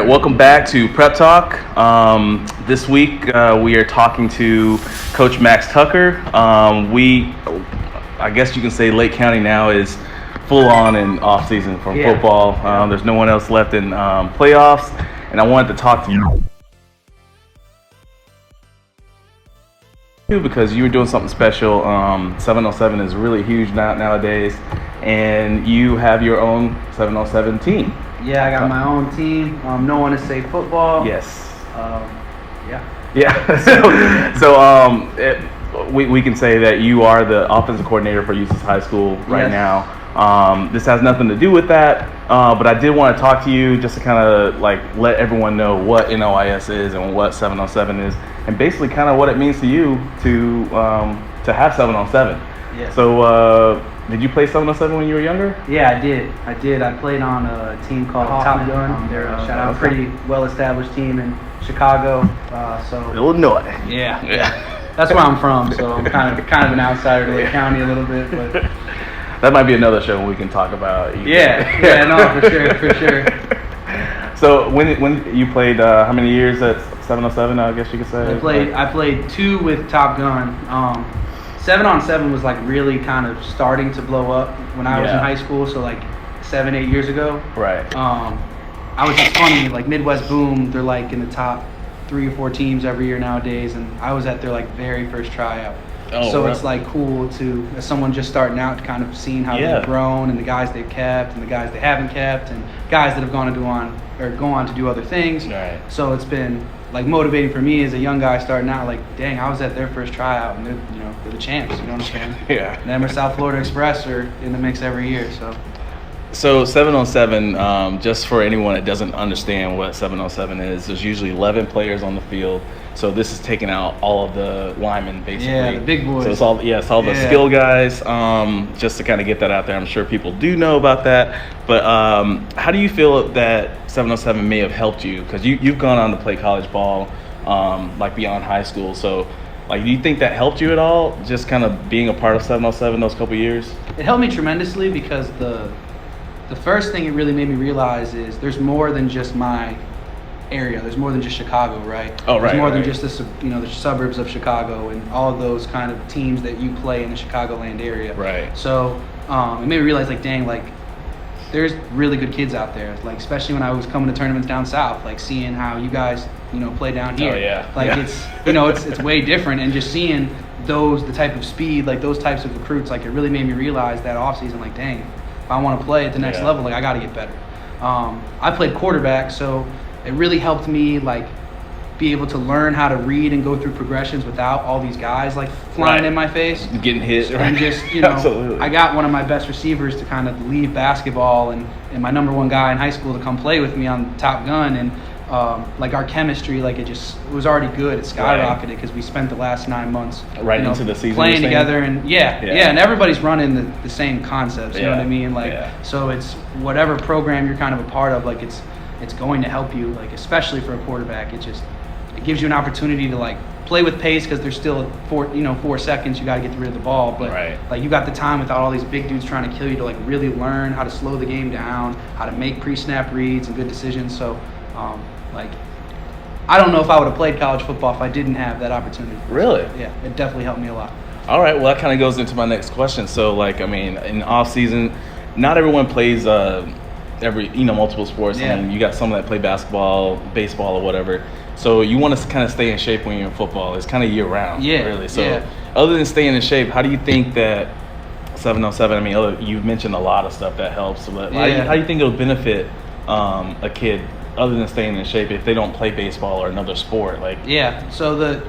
Welcome back to Prep Talk. This week we are talking to Coach Max Tucker. I guess you can say Lake County now is full on in off season from football. There's no one else left in playoffs, and I wanted to talk to you because you were doing something special. 707 is really huge nowadays, and you have your own 707 team. Yeah, I got my own team. No one to say football. Yes. Yeah. So we can say that you are the offensive coordinator for Eustis High School right now. This has nothing to do with that, but I did want to talk to you just to kind of like let everyone know what NOIS is and what 707 is, and basically kind of what it means to you to have 707. Yeah. So did you play 707 when you were younger? Yeah, I did. I played on a team called ToDo. They're a pretty well-established team in Chicago. Illinois. Yeah. That's where I'm from, so I'm kind of an outsider to Lake County a little bit, but that might be another show when we can talk about. No, for sure. So when you played, how many years at 707? I guess you could say. I played 2 with Top Gun. 7-on-7 was like really kind of starting to blow up when I was in high school, so like 7-8 years ago. Right. It's funny, like Midwest Boom, they're like in the top 3 or 4 teams every year nowadays, and I was at their like very first tryout. It's like cool to, as someone just starting out, to kind of seeing how they've grown, and the guys they've kept and the guys they haven't kept, and guys that have go on to do other things. Right. So it's been like motivating for me as a young guy starting out. Like, dang, I was at their first tryout, and they're the champs. You know what I'm saying? Yeah. Them or South Florida Express are in the mix every year. So 7-on-7, just for anyone that doesn't understand what 7-on-7 is, there's usually 11 players on the field. So this is taking out all of the linemen, basically. Yeah, the big boys. So it's all the skill guys. Just to kind of get that out there, I'm sure people do know about that. But how do you feel that 7-on-7 may have helped you? Because you've gone on to play college ball, like beyond high school. So, like, do you think that helped you at all? Just kind of being a part of 7-on-7 those couple years. It helped me tremendously because the first thing it really made me realize is there's more than just my area. There's more than just Chicago, right? Oh, right. There's more than just the suburbs of Chicago and all of those kind of teams that you play in the Chicagoland area. Right. So it made me realize, like, dang, like there's really good kids out there. Like, especially when I was coming to tournaments down south, like seeing how you guys, play down here. Oh, yeah. Like it's way different, and just seeing the type of speed, like those types of recruits, like it really made me realize that off season, like, dang, if I want to play at the next level, like I got to get better. I played quarterback, so it really helped me like be able to learn how to read and go through progressions without all these guys like flying in my face, getting hit, and just Absolutely. I got one of my best receivers to kind of leave basketball and my number one guy in high school to come play with me on Top Gun, and like our chemistry, like it was already good. It skyrocketed because we spent the last 9 months into the season playing together, and and everybody's running the same concepts. You know what I mean? Like so, it's whatever program you're kind of a part of. Like it's going to help you. Like especially for a quarterback, it gives you an opportunity to like play with pace because there's still 4 seconds you got to get rid of the ball, but like you got the time without all these big dudes trying to kill you to like really learn how to slow the game down, how to make pre-snap reads and good decisions. So like I don't know if I would have played college football if I didn't have that opportunity. Really? Yeah, it definitely helped me a lot. All right, well that kind of goes into my next question. So like, I mean, in off season, not everyone plays multiple sports. I mean, you got some that play basketball, baseball, or whatever. So you want to kind of stay in shape when you're in football. It's kind of year round, really. So other than staying in shape, how do you think that 707? I mean, you've mentioned a lot of stuff that helps. But how do you think it'll benefit a kid other than staying in shape if they don't play baseball or another sport? Like so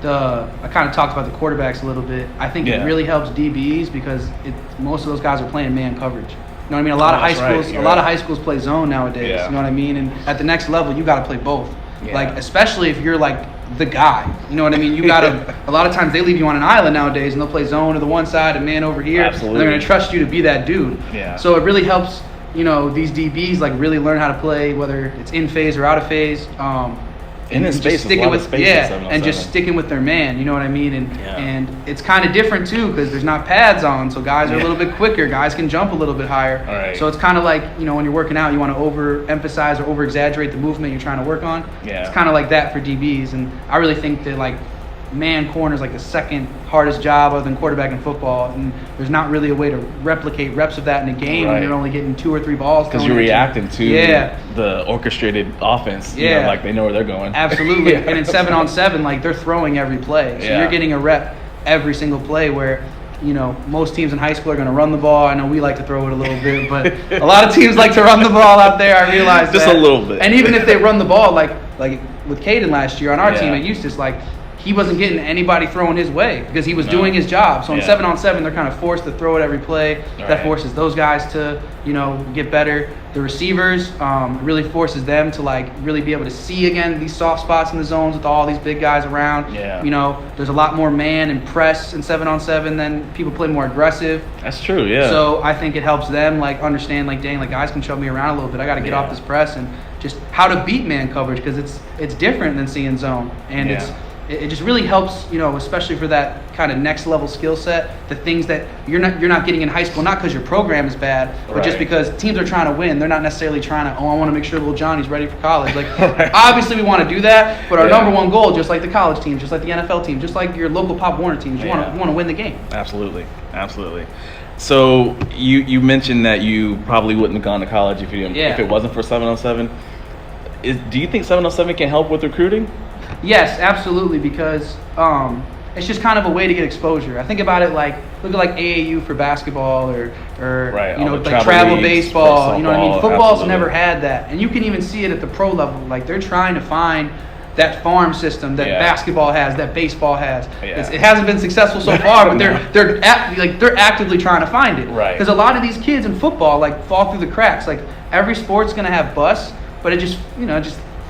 I kind of talked about the quarterbacks a little bit. I think it really helps DBs because most of those guys are playing man coverage. You know what I mean? A lot of high schools play zone nowadays. You know what I mean? And at the next level, you got to play both. Like especially if you're like the guy. You know what I mean? You got to. A lot of times they leave you on an island nowadays, and they'll play zone to the one side and man over here. Absolutely. And they're going to trust you to be that dude. Yeah. So it really helps. These DBs like really learn how to play, whether it's in phase or out of phase. in just space, sticking with and just sticking with their man. You know what I mean? And it's kind of different too because there's not pads on, so guys are a little bit quicker. Guys can jump a little bit higher. Right. So it's kind of like when you're working out, you want to overemphasize or over-exaggerate the movement you're trying to work on. Yeah. It's kind of like that for DBs, and I really think that like man corner is like the second hardest job other than quarterback in football, and there's not really a way to replicate reps of that in a game when you're only getting 2 or 3 balls because you're reacting to the orchestrated offense. Like they know where they're going. Absolutely. And in 7-on-7, like they're throwing every play, so you're getting a rep every single play where most teams in high school are going to run the ball. I know we like to throw it a little bit, but a lot of teams like to run the ball out there. I realize just that. A little bit. And even if they run the ball, like with Caden last year on our team at Eustis, like he wasn't getting anybody throwing his way because he was doing his job. So in 7-on-7, they're kind of forced to throw it every play. That forces those guys to, get better. The receivers really forces them to like really be able to see again these soft spots in the zones with all these big guys around. There's a lot more man and press in 7-on-7 than people play more aggressive. That's true, yeah. So I think it helps them like understand like, dang, like guys can shove me around a little bit. I got to get off this press and just how to beat man coverage because it's different than seeing zone, and it just really helps, especially for that kind of next level skill set, the things that you're not getting in high school, not because your program is bad, but just because teams are trying to win. They're not necessarily trying to, I want to make sure little Johnny's ready for college. Like, obviously we want to do that, but our number one goal, just like the college teams, just like the NFL team, just like your local Pop Warner teams, you want to win the game. Absolutely. So you mentioned that you probably wouldn't have gone to college if it wasn't for 7-on-7. Do you think 7-on-7 can help with recruiting? Yes, absolutely, because it's just kind of a way to get exposure. I think about it like, look at like AAU for basketball or like travel baseball. Softball, you know what I mean? Football's never had that. And you can even see it at the pro level. Like they're trying to find that farm system that basketball has, that baseball has. It hasn't been successful so far, but they're actively trying to find it. Right. Because a lot of these kids in football like fall through the cracks. Like every sport's gonna have busts, but it just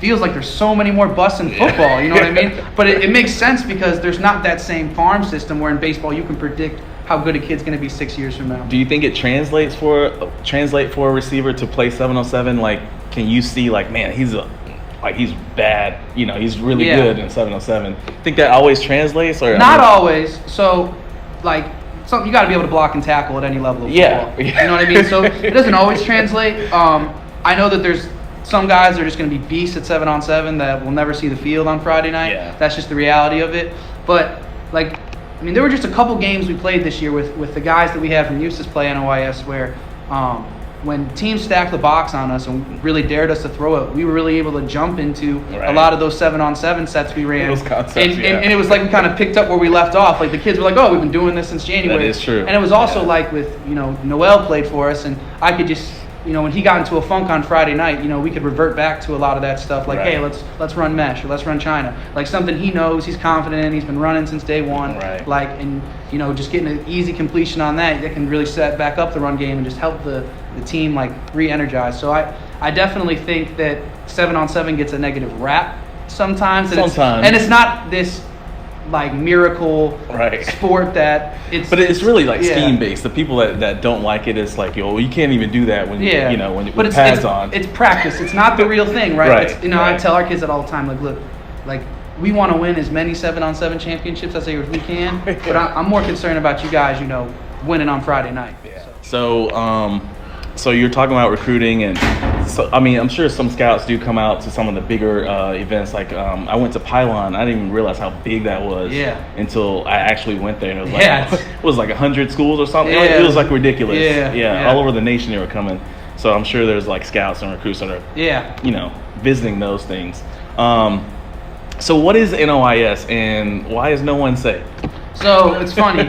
feels like there's so many more busts in football, you know what I mean? But it makes sense because there's not that same farm system where in baseball you can predict how good a kid's going to be 6 years from now. Do you think it translate for a receiver to play 7-on-7? Like, can you see like, man, he's bad, he's really good in 7-on-7. Think that always translates, or not always? So, like, you got to be able to block and tackle at any level of football. You know what I mean? So it doesn't always translate. I know that there's some guys are just going to be beasts at 7-on-7 that will never see the field on Friday night. That's just the reality of it. But, there were just a couple games we played this year with the guys that we had from Eustis play NOIS where when teams stacked the box on us and really dared us to throw it, we were really able to jump into a lot of those 7-on-7 sets we ran. Those concepts, and it was like we kind of picked up where we left off. Like the kids were like, oh, we've been doing this since January. That is true. And it was also like with, Noel played for us, and I could just, when he got into a funk on Friday night, we could revert back to a lot of that stuff. Like, hey, let's run mesh or let's run China. Like something he knows, he's confident in, he's been running since day one. Right. Like, and just getting an easy completion on that can really set back up the run game and just help the team like re-energize. So I definitely think that 7-on-7 gets a negative rap sometimes. And it's not this like miracle sport that it's really like scheme based. The people that don't like it is like, you can't even do that when when pads on. It's practice. It's not the real thing, right? I tell our kids that all the time. Like, look, like we want to win as many 7-on-7 championships as we can, but I'm more concerned about you guys, winning on Friday night. So you're talking about recruiting, and so I'm sure some scouts do come out to some of the bigger events. Like I went to Pylon, I didn't even realize how big that was until I actually went there, and it was like it was like 100 schools or something. It was like ridiculous. All over the nation they were coming. So I'm sure there's like scouts and recruits that are visiting those things. So what is NOIS and why is no one safe? So it's funny.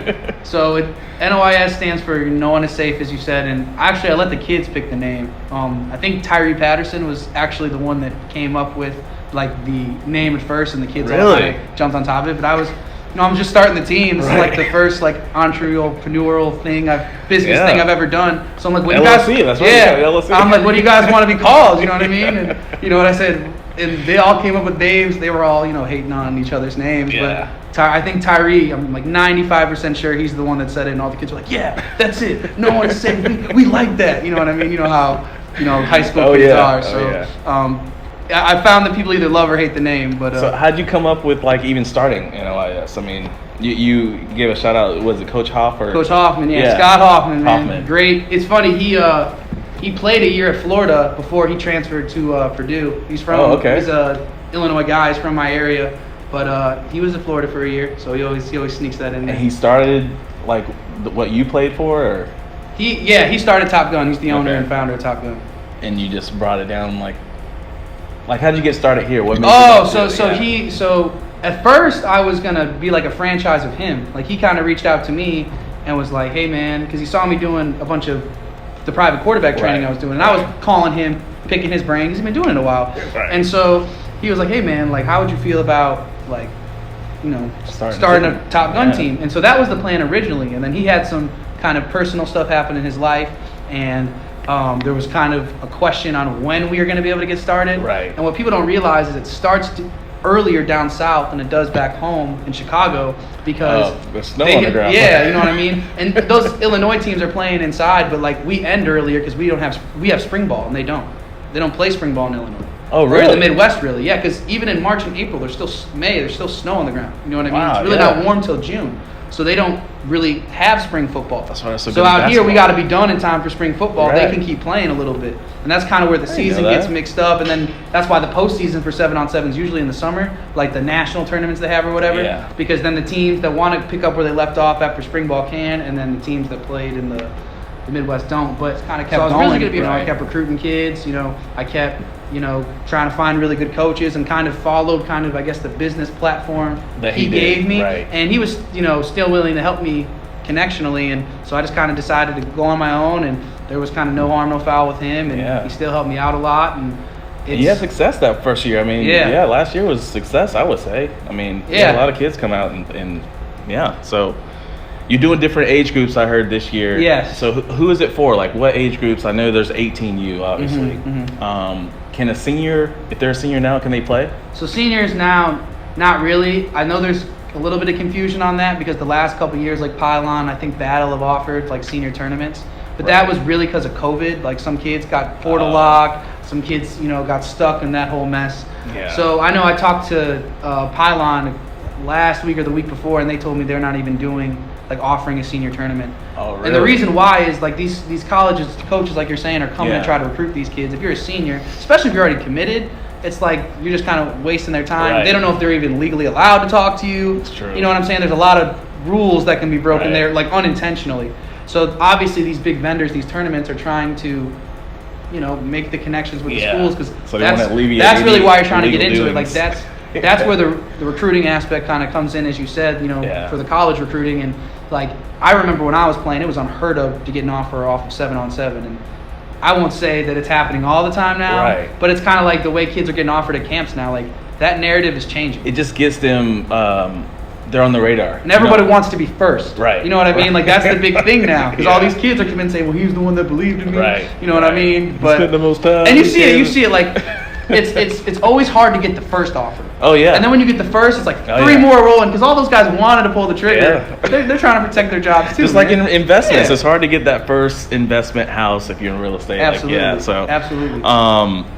NOIS stands for No One Is Safe, as you said, and actually I let the kids pick the name. I think Tyree Patterson was actually the one that came up with like the name at first, and the kids all kind of jumped on top of it. But I was, I'm just starting the team. This is like the first like entrepreneurial business thing I've ever done. So I'm like, what do you guys? That's right. LLC. I'm like, what do you guys want to be called? You know what I mean? And you know what I said? And they all came up with names. They were all, hating on each other's names. Yeah. But I think Tyree, I'm like 95% sure he's the one that said it, and all the kids were like, yeah, that's it. No one is safe. We like that. You know what I mean? You know how, high school kids are. So I found that people either love or hate the name. But so how'd you come up with like even starting NOIS? I mean, you gave a shout out. Was it Coach Hoff or Coach Hoffman? Yeah, Scott Hoffman, man. Great. It's funny. He played a year at Florida before he transferred to Purdue. He's from. He's a Illinois guy. He's from my area, but he was at Florida for a year, so he always sneaks that in there. And he started like what you played for, or he started Top Gun. He's the owner and founder of Top Gun. And you just brought it down like how'd you get started here? What made so at first I was gonna be like a franchise of him. Like he kind of reached out to me and was like, hey man, because he saw me doing a bunch of the private quarterback training I was doing, and I was calling him, picking his brain. He's been doing it a while, and so he was like, hey man, like how would you feel about like, you know, starting a Top Gun team? And so that was the plan originally, and then he had some kind of personal stuff happen in his life, and there was kind of a question on when we were going to be able to get started. Right. And what people don't realize is it starts earlier down south than it does back home in Chicago because there's snow on the ground. Yeah, you know what I mean? And those Illinois teams are playing inside, but like we end earlier because we have spring ball and they don't play spring ball in Illinois. Oh, really? Or in the Midwest, really, yeah, because even in March and April, there's still snow on the ground. You know what I mean? Wow, it's really not warm till June. So they don't really have spring football. That's why it's so good. So out here, we got to be done in time for spring football. Right. They can keep playing a little bit. And that's kind of where the season gets mixed up. And then that's why the postseason for 7-on-7 is usually in the summer, like the national tournaments they have or whatever. Yeah. Because then the teams that want to pick up where they left off after spring ball can, and then the teams that played in the Midwest don't. But kind of kept I was going. really going to be, I kept recruiting kids. I kept, trying to find really good coaches and kind of followed I guess the business platform that he gave me. Right. And he was, still willing to help me connectionally, and so I just kind of decided to go on my own, and there was kind of no harm, no foul with him, and he still helped me out a lot. And you had success that first year. I mean, last year was success, I would say. I mean, a lot of kids come out and so you're doing different age groups, I heard, this year. Yes. So who is it for? Like, what age groups? I know there's 18U, obviously. Can a senior, if they're a senior now, can they play? So seniors now, not really. I know there's a little bit of confusion on that because the last couple of years, like Pylon, I think Battle have offered like senior tournaments. But that was really because of COVID. Like some kids got portal locked, some kids, got stuck in that whole mess. Yeah. So I know I talked to Pylon last week or the week before, and they told me they're not even offering a senior tournament. Oh, really? And the reason why is like these colleges, coaches like you're saying, are coming to try to recruit these kids. If you're a senior, especially if you're already committed, it's like you're just kind of wasting their time. Right. They don't know if they're even legally allowed to talk to you. It's true. You know what I'm saying? There's a lot of rules that can be broken there, like unintentionally. So obviously these big vendors, these tournaments are trying to, make the connections with the schools, because that's really why you're trying to get into it. Like that's where the recruiting aspect kind of comes in, as you said, for the college recruiting. And like I remember when I was playing, it was unheard of to get an offer off of 7-on-7, and I won't say that it's happening all the time now, but it's kind of like the way kids are getting offered at camps now. Like that narrative is changing. It just gets them, they're on the radar. And everybody wants to be first. Right. You know what I mean? Like that's the big thing now, because all these kids are coming and saying, well, he's the one that believed in me. Right. You know what I mean? But spent the most time. And you see it like it's always hard to get the first offer. Oh yeah. And then when you get the first, it's like three more rolling, because all those guys wanted to pull the trigger. Yeah. They're trying to protect their jobs too. Just like in investments, it's hard to get that first investment house if you're in real estate. Absolutely. Absolutely.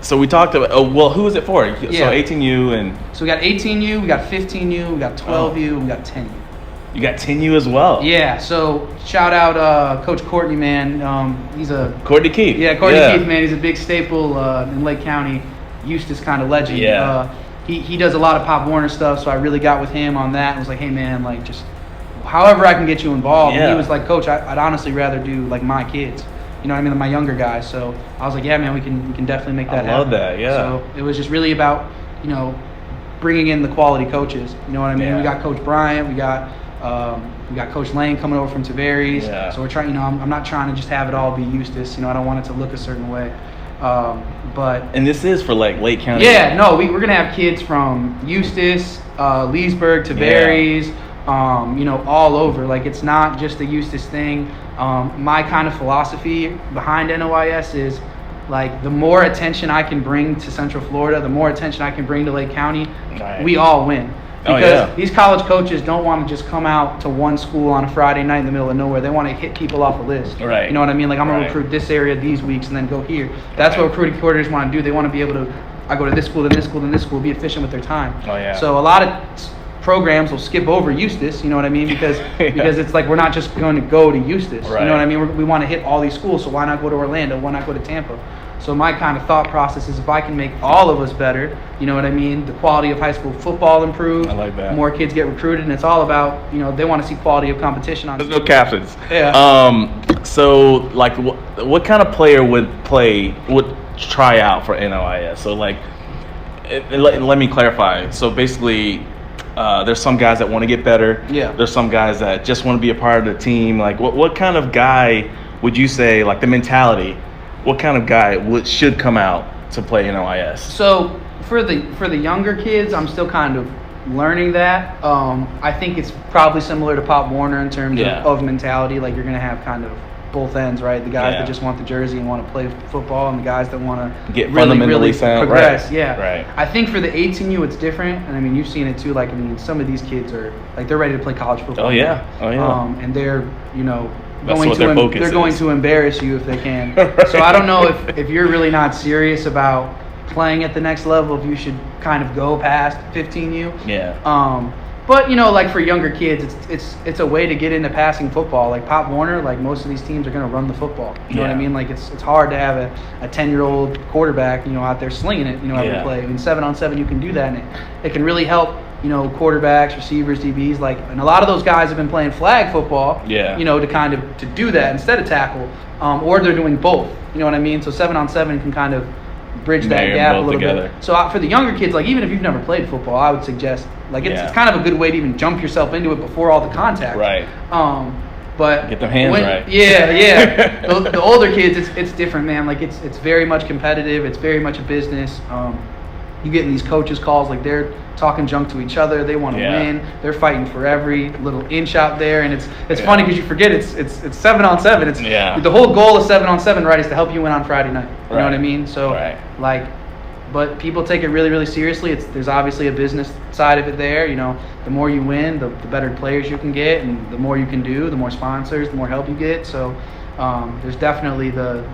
So we talked about, who is it for? So 18U and... So we got 18U, we got 15U, we got 12U, we got 10U. You got 10U as well. Yeah, so shout out Coach Courtney, man. He's a... Courtney Keith. Yeah, Courtney Keith, man. He's a big staple in Lake County, Eustis kind of legend. Yeah. He does a lot of Pop Warner stuff, so I really got with him on that. I was like, hey, man, like just however I can get you involved. Yeah. And he was like, Coach, I'd honestly rather do like my kids. You know what I mean? My younger guys. So I was like, yeah, man, we can definitely make that happen. I love that, yeah. So it was just really about, bringing in the quality coaches. You know what I mean? Yeah. We got Coach Bryant. We got Coach Lane coming over from Tavares. Yeah. So we're trying, I'm not trying to just have it all be Eustis. I don't want it to look a certain way. But and this is for like Lake County. Yeah, no, we're gonna have kids from Eustis, Leesburg, Tavares, all over. Like it's not just a Eustis thing. My kind of philosophy behind NOIS is like the more attention I can bring to Central Florida, the more attention I can bring to Lake County, we all win. Because these college coaches don't want to just come out to one school on a Friday night in the middle of nowhere. They want to hit people off a list. Right. You know what I mean? Like, I'm going to recruit this area these weeks and then go here. That's what recruiting coordinators want to do. They want to be able to, I go to this school, then this school, then this school, be efficient with their time. Oh, yeah. So a lot of programs will skip over Eustis, you know what I mean? Because it's like we're not just going to go to Eustis. Right. You know what I mean? We want to hit all these schools, so why not go to Orlando? Why not go to Tampa? So my kind of thought process is if I can make all of us better, you know what I mean? The quality of high school football improves. I like that. More kids get recruited, and it's all about, you know, they want to see quality of competition on. There's no captains. Yeah. So, like, what kind of player would try out for NOIS? So, like, let me clarify. So, basically, there's some guys that want to get better. Yeah. There's some guys that just want to be a part of the team. Like, what kind of guy would you say, like, the mentality? What kind of guy should come out to play NOIS? So for the younger kids, I'm still kind of learning that. I think it's probably similar to Pop Warner in terms of mentality. Like, you're going to have kind of both ends, right? The guys that just want the jersey and want to play football, and the guys that want to get really sound, progress. Right. Yeah. Right. I think for the 18U, it's different, and I mean, you've seen it too. Like, I mean, some of these kids are like, they're ready to play college football. Oh yeah. And they're, you know, they're going to embarrass you if they can. Right. So I don't know if you're really not serious about playing at the next level, if you should kind of go past 15U. Yeah. But, you know, like, for younger kids, it's a way to get into passing football. Like Pop Warner, like, most of these teams are going to run the football. You know what I mean? Like, it's hard to have a 10-year-old quarterback, you know, out there slinging it, you know, every play. I mean, 7-on-7, you can do that, and it can really help, you know, quarterbacks, receivers, DBs, like, and a lot of those guys have been playing flag football, you know, to do that instead of tackle, or they're doing both. You know what I mean? So 7-on-7 can kind of bridge that gap a little bit. So for the younger kids, like, even if you've never played football, I would suggest, like, it's kind of a good way to even jump yourself into it before all the contact. Right. But get them hands right. Yeah. The older kids, it's different, man. Like, it's very much competitive. It's very much a business. You get in these coaches' calls, like, they're talking junk to each other. They want to win. They're fighting for every little inch out there, and it's funny because you forget it's 7-on-7. It's the whole goal of 7-on-7, right, is to help you win on Friday night. You know what I mean? So like, but people take it really, really seriously. There's obviously a business side of it there. You know, the more you win, the better players you can get, and the more you can do, the more sponsors, the more help you get. So there's definitely the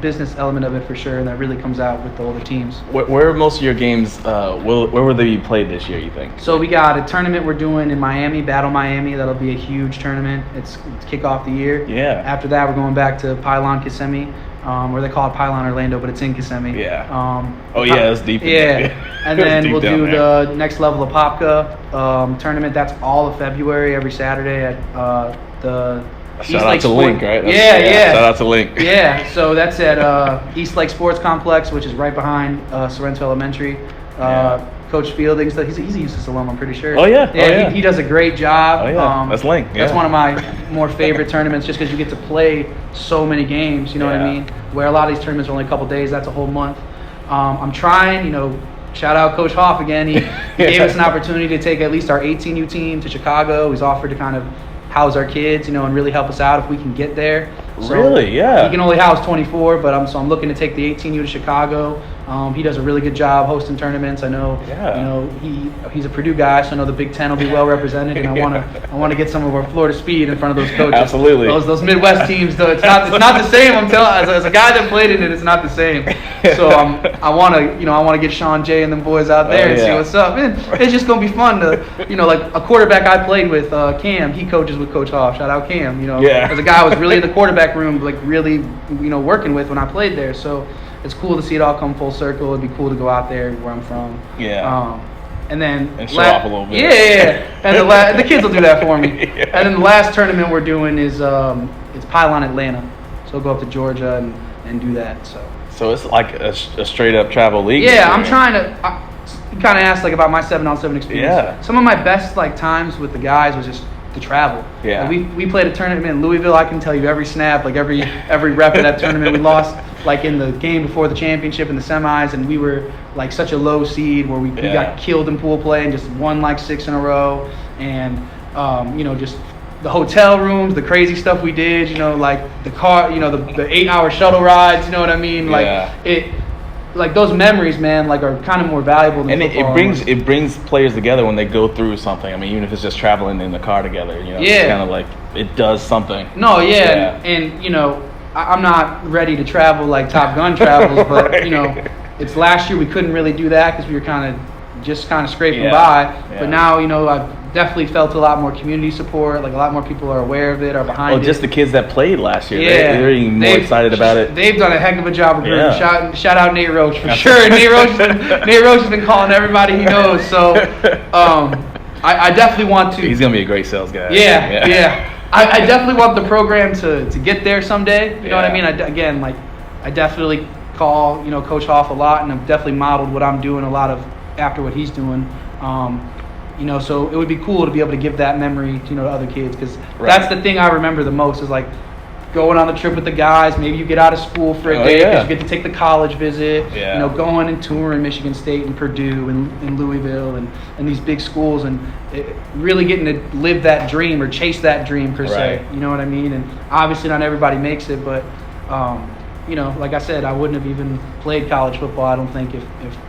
business element of it for sure, and that really comes out with the older teams. Where are most of your games, where will they be played this year, you think? So we got a tournament we're doing in Miami, Battle Miami. That'll be a huge tournament. It's kick off the year. Yeah. After that, we're going back to Pylon Kissimmee, or they call it Pylon Orlando, but it's in Kissimmee. Yeah. It's deep. And then we'll do the next level of Popka tournament. That's all of February, every Saturday at the Shout out to Link, right? Yeah. Shout out to Link. Yeah, so that's at East Lake Sports Complex, which is right behind Sorrento Elementary. Coach Fielding, he's a Eustis alum, I'm pretty sure. Oh, yeah. He does a great job. Oh, yeah. That's Link. Yeah. That's one of my more favorite tournaments, just because you get to play so many games, you know what I mean? Where a lot of these tournaments are only a couple days, that's a whole month. I'm trying, you know, shout out Coach Hoff again. He gave us an opportunity to take at least our 18U team to Chicago. He's offered to kind of house our kids, you know, and really help us out if we can get there. So really? Yeah. He can only house 24, but I'm looking to take the 18U to Chicago. He does a really good job hosting tournaments. I know, you know, he's a Purdue guy, so I know the Big Ten will be well represented, and I want to get some of our Florida speed in front of those coaches. Absolutely. Those Midwest teams, though, it's not the same. I'm telling, as a guy that played in it, it's not the same. So I want to get Sean Jay and them boys out there and see what's up. And it's just gonna be fun to, you know, like a quarterback I played with, Cam. He coaches with Coach Hoff. Shout out Cam. You know, as a guy I was really in the quarterback room, like really, you know, working with when I played there. So it's cool to see it all come full circle. It'd be cool to go out there where I'm from. Yeah. And then show off a little bit. Yeah. And the kids will do that for me. And then the last tournament we're doing is it's Pylon Atlanta. So we'll go up to Georgia and do that. So it's like a straight up travel league. Yeah, I'm trying to. You kind of asked like about my 7-on-7 experience. Yeah. Some of my best like times with the guys was just to travel. Yeah. Like, we played a tournament in Louisville. I can tell you every snap, like every rep of that tournament. We lost like in the game before the championship in the semis, and we were like such a low seed where we got killed in pool play and just won like 6 in a row. And you know, just the hotel rooms, the crazy stuff we did, you know, like the car, you know, the 8-hour shuttle rides, you know what I mean? Like like those memories, man, like are kind of more valuable than football. And it brings players together when they go through something. I mean, even if it's just traveling in the car together, you know, it's kind of like it does something. No, and you know, I'm not ready to travel like Top Gun travels, but right. you know, it's last year we couldn't really do that because we were kind of scraping by. Yeah. But now, you know, I've definitely felt a lot more community support. Like a lot more people are aware of it, are behind it. Just the kids that played last year. Yeah, they're even more excited about it. They've done a heck of a job recruiting. Shout out Nate Roach for sure. Nate Roach has been calling everybody he knows. So I definitely want to. He's gonna be a great sales guy. Yeah. I definitely want the program to get there someday. You know what I mean? I definitely call, you know, Coach Hoff a lot, and I've definitely modeled what I'm doing a lot of after what he's doing. You know, so it would be cool to be able to give that memory, you know, to other kids, because that's the thing I remember the most is like going on the trip with the guys. Maybe you get out of school for a day because you get to take the college visit. You know, going and touring Michigan State and Purdue and Louisville and these big schools, and really getting to live that dream or chase that dream per se. You know what I mean? And obviously not everybody makes it, but you know, like I said, I wouldn't have even played college football, I don't think, if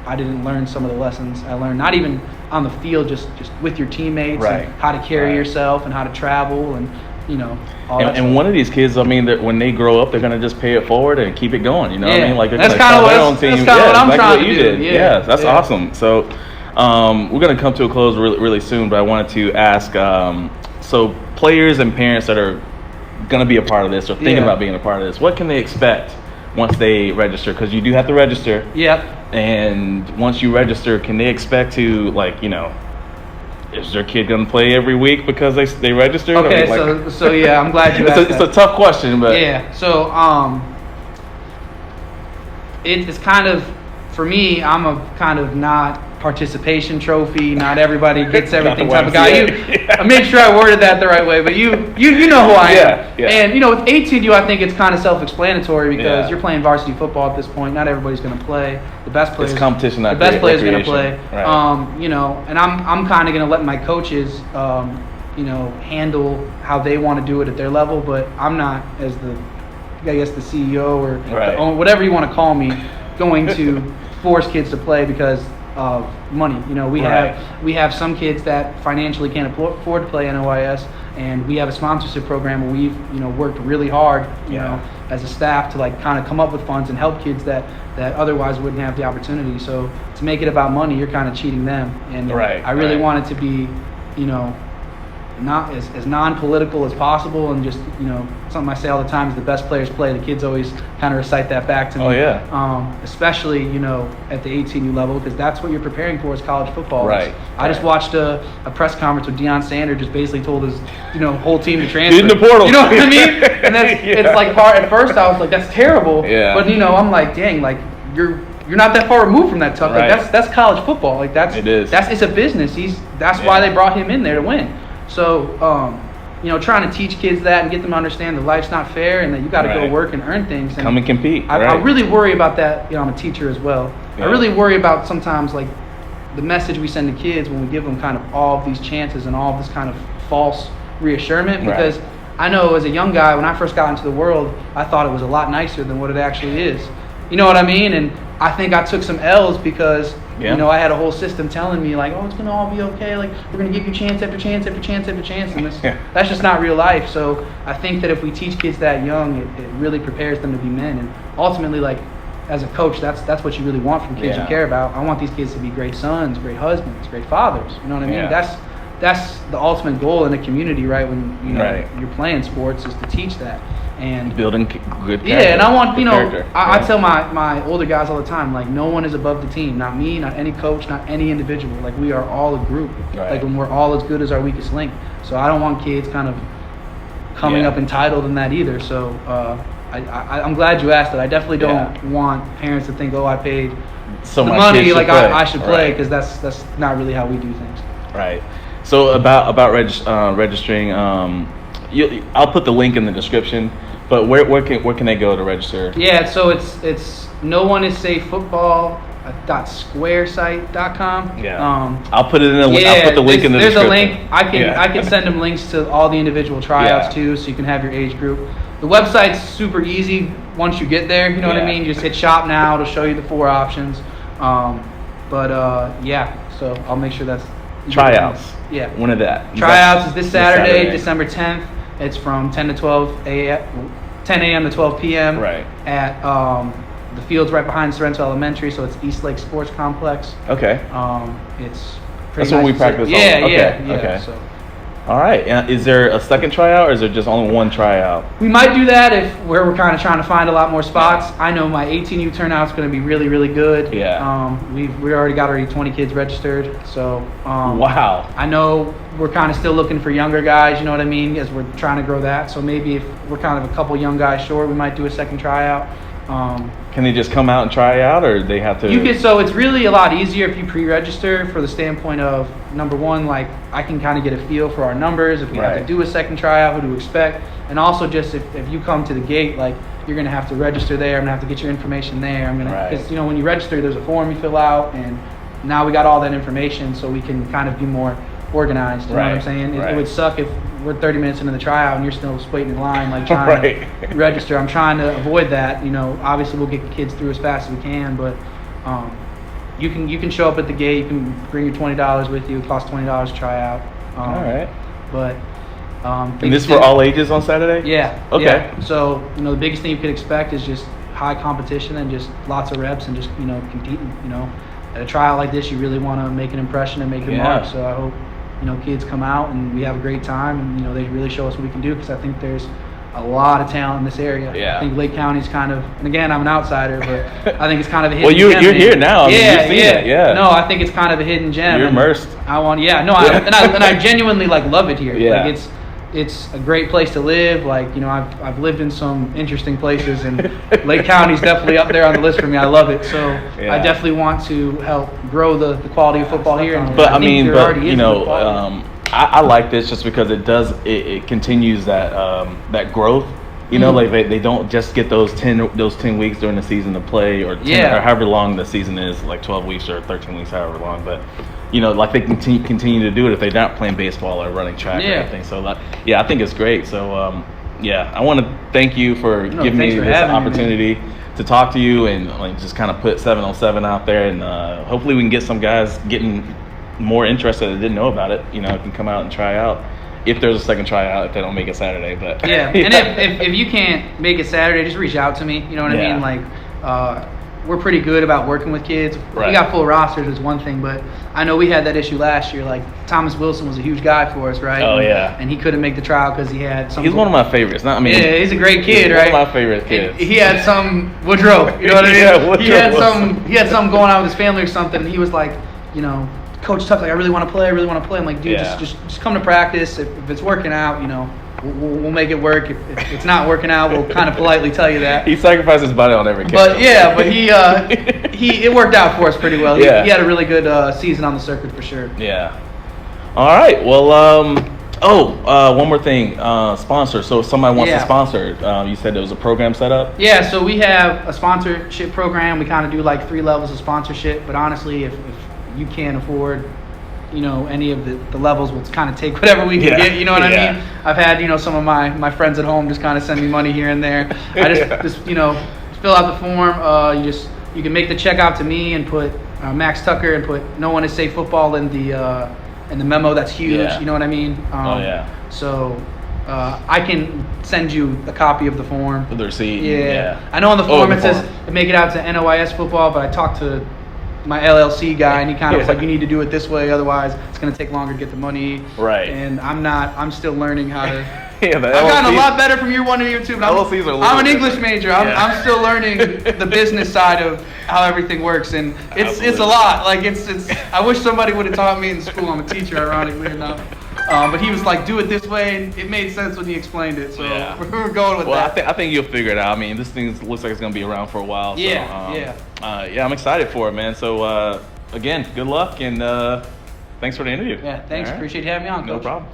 I didn't learn some of the lessons I learned, not even on the field, just with your teammates, and how to carry yourself and how to travel, and you know, all that stuff. One of these kids, I mean, when they grow up, they're gonna just pay it forward and keep it going. You know what I mean? Like that's kind of what I'm trying to do. Yeah, that's awesome. So we're gonna come to a close really soon, but I wanted to ask, so players and parents that are gonna be a part of this or thinking about being a part of this, what can they expect once they register? Because you do have to register. And once you register, can they expect to, like, you know, is their kid going to play every week because they registered? Okay, so yeah, I'm glad you asked that. It's a tough question, but so it's kind of, for me, I'm a kind of not participation trophy, not everybody gets everything type of guy. I made sure I worded that the right way, but you know who I am. And you know, with 18U, I think it's kind of self-explanatory because you're playing varsity football at this point. Not everybody's going to play. The best players. It's competition. The best players are going to play. You know, and I'm kind of going to let my coaches, you know, handle how they want to do it at their level. But I'm not, as the CEO or the owner, whatever you want to call me, going to force kids to play because of money. You know, we have some kids that financially can't afford to play NOIS, and we have a sponsorship program where we've, you know, worked really hard, you know, as a staff to like kind of come up with funds and help kids that otherwise wouldn't have the opportunity. So to make it about money, you're kind of cheating them. And I really want it to be, you know, not as non-political as possible, and just, you know, something I say all the time is the best players play. The kids always kind of recite that back to me. Especially, you know, at the 18U level, because that's what you're preparing for is college football. I just watched a press conference with Deion Sanders, just basically told his, you know, whole team to transfer. In the portal. You know what I mean? And that's it's like hard. At first I was like, that's terrible. But you know, I'm like, dang, like you're not that far removed from that tough. Like that's college football. Like it's a business. That's why they brought him in there to win. So, you know, trying to teach kids that and get them to understand that life's not fair and that you got to go work and earn things. And come and compete. I really worry about that. You know, I'm a teacher as well. I really worry about sometimes like the message we send to kids when we give them kind of all of these chances and all of this kind of false reassurance. Because I know as a young guy, when I first got into the world, I thought it was a lot nicer than what it actually is. You know what I mean? And I think I took some L's because you know, I had a whole system telling me like, oh, it's gonna all be okay. Like, we're gonna give you chance after chance after chance after chance, and that's just not real life. So I think that if we teach kids that young, it really prepares them to be men. And ultimately, like, as a coach, that's what you really want from kids you care about. I want these kids to be great sons, great husbands, great fathers. You know what I mean? That's the ultimate goal in a community, right? When you know you're playing sports, is to teach that. And building good character. And I want, you know, I tell my older guys all the time, like, no one is above the team. Not me, not any coach, not any individual. Like, we are all a group. Like, when we're all as good as our weakest link. So I don't want kids kind of coming up entitled in that either. So I'm glad you asked that. I definitely don't want parents to think, oh, I paid so the much money, like I should play, because that's not really how we do things. So about registering, I'll put the link in the description. But where can they go to register? So it's nooneisafe.football.squaresite.com. I'll put it in. I'll put the link in the description. There's a link. I can send them links to all the individual tryouts too, so you can have your age group. the website's super easy once you get there. You know what I mean? Just hit shop now. It'll show you the 4 options. So I'll make sure that's tryouts. Yeah. When is that? Tryouts is this Saturday, December 10th. It's from 10 to 12 a.m. 10 a.m. to 12 p.m. Right. At the field's right behind Sorrento Elementary, so it's East Lake Sports Complex. Okay. It's that's nice where we practice. Yeah. So. All right. Is there a second tryout, or is there just only one tryout? We might do that if we're kind of trying to find a lot more spots. I know my 18U turnout's going to be really, really good. Yeah. We already got 20 kids registered. So. Wow. I know we're kind of still looking for younger guys. You know what I mean? As we're trying to grow that. So maybe if we're kind of a couple young guys short, we might do a second tryout. Can they just come out and try out, or they have to? So it's really a lot easier if you pre-register, for the standpoint of, number one, like I can kind of get a feel for our numbers, if we have to do a second tryout, who to expect, and also just if you come to the gate, like you're gonna have to register there. I'm gonna have to get your information there. Because when you register, there's a form you fill out, and now we got all that information, so we can kind of be more organized. You know what I'm saying? It would suck if we're 30 minutes into the tryout and you're still waiting in line, like trying to register. I'm trying to avoid that. Obviously we'll get the kids through as fast as we can, but you can show up at the gate. You can bring your $20 with you. It costs $20 to try out. All right. But and this for all ages on Saturday? Yeah. Okay. Yeah. So the biggest thing you could expect is just high competition and just lots of reps and just competing. At a tryout like this, you really want to make an impression and make your mark. So I hope kids come out and we have a great time, and they really show us what we can do, because I think there's a lot of talent in this area. Yeah. I think Lake County's kind of, and again, I'm an outsider, but I think it's kind of a hidden well, gem. you're here now. You've seen it. Yeah. No, I think it's kind of a hidden gem. You're immersed. I genuinely love it here. Yeah. Like it's a great place to live. Like I've lived in some interesting places, and Lake County's definitely up there on the list for me. I love it. So I definitely want to help grow the quality of football here. But I like this just because it continues that growth. Like they don't just get those 10 weeks during the season to play, or 10, or however long the season is, like 12 weeks or 13 weeks, however long. But like they continue to do it if they're not playing baseball or running track or anything. So I think it's great. So I want to thank you for giving me this opportunity to talk to you and just kind of put 7-on-7 out there, and hopefully we can get some guys getting more interested that didn't know about it. Can come out and try out if there's a second tryout, if they don't make it Saturday. But and if you can't make it Saturday, just reach out to me. You know what I mean? Like we're pretty good about working with kids. We got full rosters is one thing, but I know we had that issue last year. Like Thomas Wilson was a huge guy for us, right? Oh yeah. And he couldn't make the trial because he had some. He's one of my favorites. He's a great kid, right? One of my favorite kids. He had some Woodrow. You know what I mean? Yeah, Woodrow he had something going on with his family or something. And he was like, Coach Tuck's like, I really want to play. I'm like, dude, just come to practice. If it's working out, we'll make it work. If it's not working out, we'll kind of politely tell you that. He sacrificed his body on every kick. But it worked out for us pretty well. He had a really good season on the circuit for sure. Yeah. All right. Well, one more thing. Sponsor. So if somebody wants to sponsor, you said there was a program set up? Yeah, so we have a sponsorship program. We kind of do like 3 levels of sponsorship. But honestly, if you can't afford any of the levels, we'll kind of take whatever we can get. You know what I mean? I've had some of my friends at home just kind of send me money here and there. I just fill out the form. You can make the check out to me and put Max Tucker and put No One Is Safe Football in the memo. That's huge. You know what I mean? So I can send you a copy of the form. The receipt. Yeah. I know on the form it says make it out to NOIS football, but I talked to my LLC guy, and he kind of was like, you need to do it this way, otherwise it's going to take longer to get the money. Right. And I'm still learning how to. I've gotten a lot better from year 1 to year 2. But I'm an English major. I'm still learning the business side of how everything works, and it's a lot. Like it's. I wish somebody would have taught me in school. I'm a teacher, ironically enough. But he was like, do it this way, and it made sense when he explained it. So we're going with that. I think you'll figure it out. I mean, this thing looks like it's going to be around for a while. I'm excited for it, man. So, again, good luck, and thanks for the interview. Yeah, thanks. Right. Appreciate you having me on, Coach. No problem.